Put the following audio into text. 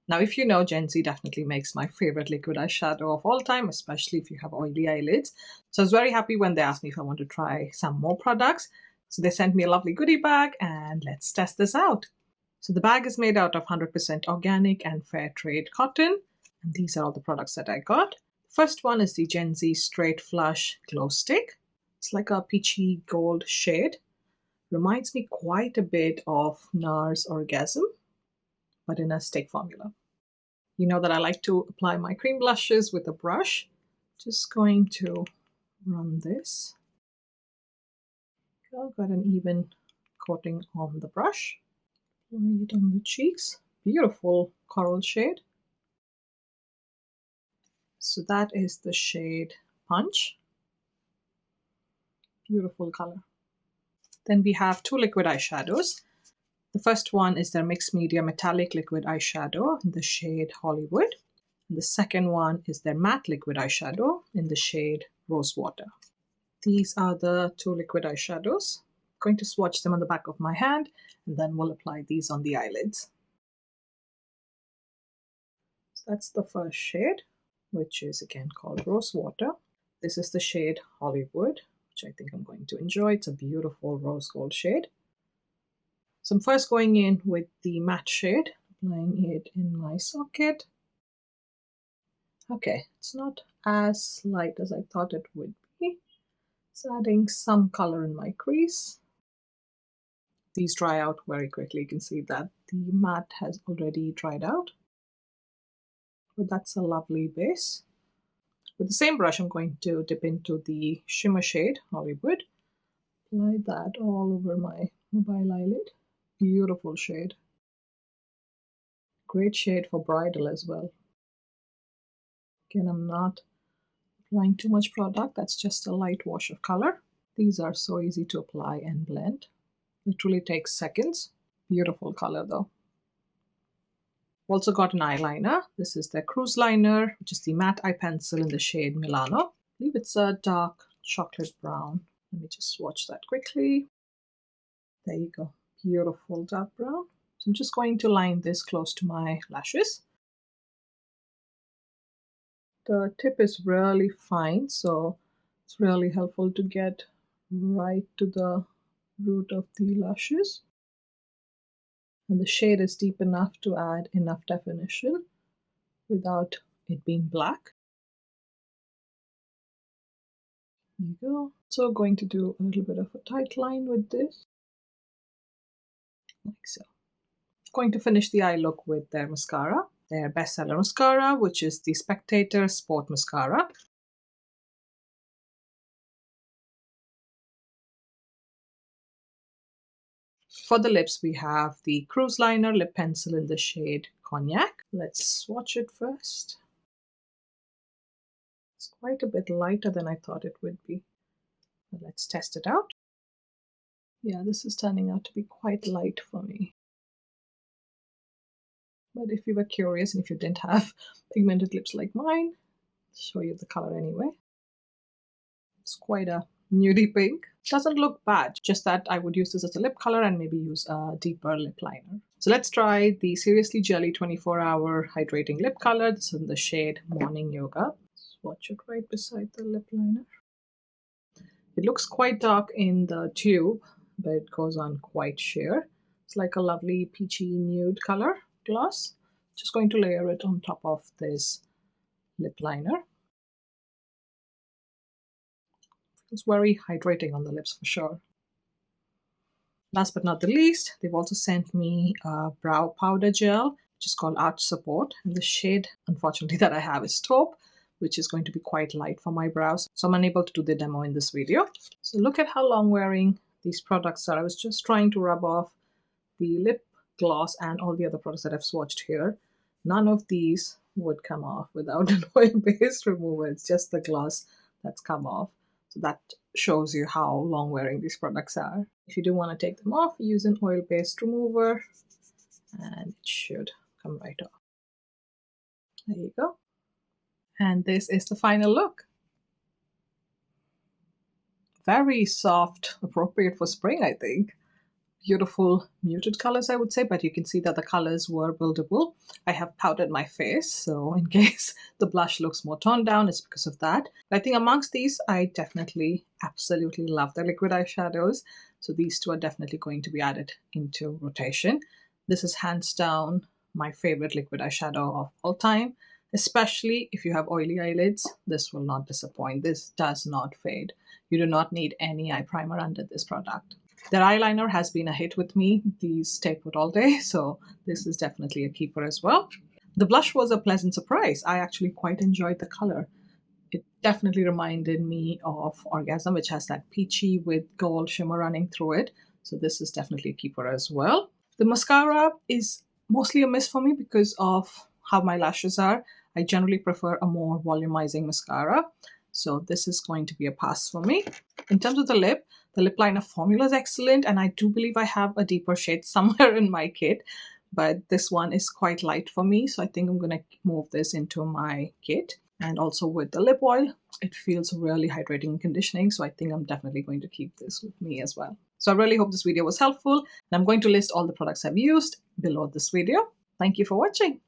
Now, if you know, Gen Z definitely makes my favorite liquid eyeshadow of all time, especially if you have oily eyelids. So I was very happy when they asked me if I want to try some more products. So they sent me a lovely goodie bag, and let's test this out. So the bag is made out of 100% organic and fair trade cotton. And these are all the products that I got. First one is the Gen Z Straight Flush Glow Stick. It's like a peachy gold shade. Reminds me quite a bit of NARS Orgasm, but in a stick formula. You know that I like to apply my cream blushes with a brush. Just going to run this. Got an even coating on the brush. Apply it on the cheeks. Beautiful coral shade. So that is the shade Punch. Beautiful color. Then we have two liquid eyeshadows. The first one is their mixed media metallic liquid eyeshadow in the shade Hollywood. And the second one is their matte liquid eyeshadow in the shade Rosewater. These are the two liquid eyeshadows. I'm going to swatch them on the back of my hand, and then we'll apply these on the eyelids. So that's the first shade, which is again called Rosewater. This is the shade Hollywood, which I think I'm going to enjoy. It's a beautiful rose gold shade. So I'm first going in with the matte shade, applying it in my socket. Okay, it's not as light as I thought it would be. It's adding some color in my crease. These dry out very quickly. You can see that the matte has already dried out. But that's a lovely base. With the same brush, I'm going to dip into the shimmer shade, Hollywood. Apply that all over my mobile eyelid. Beautiful shade. Great shade for bridal as well. Again, I'm not applying too much product. That's just a light wash of color. These are so easy to apply and blend. Literally takes seconds. Beautiful color though. Also got an eyeliner. This is the Cruise Liner, which is the matte eye pencil in the shade Milano. I believe it's a dark chocolate brown. Let me just swatch that quickly. There you go. Beautiful dark brown. So I'm just going to line this close to my lashes. The tip is really fine, so it's really helpful to get right to the root of the lashes. And the shade is deep enough to add enough definition without it being black. There you go. So going to do a little bit of a tight line with this, like so. Going to finish the eye look with their mascara, their bestseller mascara, which is the Spectator Sport Mascara. For the lips, we have the Cruise Liner lip pencil in the shade Cognac. Let's swatch it first. It's quite a bit lighter than I thought it would be. But let's test it out. Yeah, this is turning out to be quite light for me. But if you were curious and if you didn't have pigmented lips like mine, I'll show you the color anyway. It's quite a nudie pink. Doesn't look bad, just that I would use this as a lip color and maybe use a deeper lip liner. So let's try the Seriously Jelly 24-Hour Hydrating Lip Color. This is in the shade Morning Yoga. Swatch it right beside the lip liner. It looks quite dark in the tube, but it goes on quite sheer. It's like a lovely peachy nude color gloss. Just going to layer it on top of this lip liner. It's very hydrating on the lips for sure. Last but not the least, they've also sent me a brow powder gel, which is called Arch Support. And the shade, unfortunately, that I have is taupe, which is going to be quite light for my brows. So I'm unable to do the demo in this video. So look at how long wearing these products are. I was just trying to rub off the lip gloss and all the other products that I've swatched here. None of these would come off without an oil-based remover. It's just the gloss that's come off. So that shows you how long wearing these products are. If you do want to take them off, use an oil-based remover and it should come right off. There you go. And this is the final look. Very soft, appropriate for spring, I think. beautiful muted colors, I would say, but you can see that the colors were buildable. I have powdered my face, so in case the blush looks more toned down, it's because of that. But I think amongst these, I definitely absolutely love the liquid eyeshadows. So these two are definitely going to be added into rotation. This is hands down my favorite liquid eyeshadow of all time. Especially if you have oily eyelids, this will not disappoint. This does not fade. You do not need any eye primer under this product. Their eyeliner has been a hit with me. These stay put all day, so this is definitely a keeper as well. The blush was a pleasant surprise. I actually quite enjoyed the color. It definitely reminded me of Orgasm, which has that peachy with gold shimmer running through it. So this is definitely a keeper as well. The mascara is mostly a miss for me because of how my lashes are. I generally prefer a more volumizing mascara. So this is going to be a pass for me. In terms of the lip liner formula is excellent, and I do believe I have a deeper shade somewhere in my kit, but this one is quite light for me, so I think I'm going to move this into my kit. And also with the lip oil, it feels really hydrating and conditioning, so I think I'm definitely going to keep this with me as well. So I really hope this video was helpful, and I'm going to list all the products I've used below this video. Thank you for watching.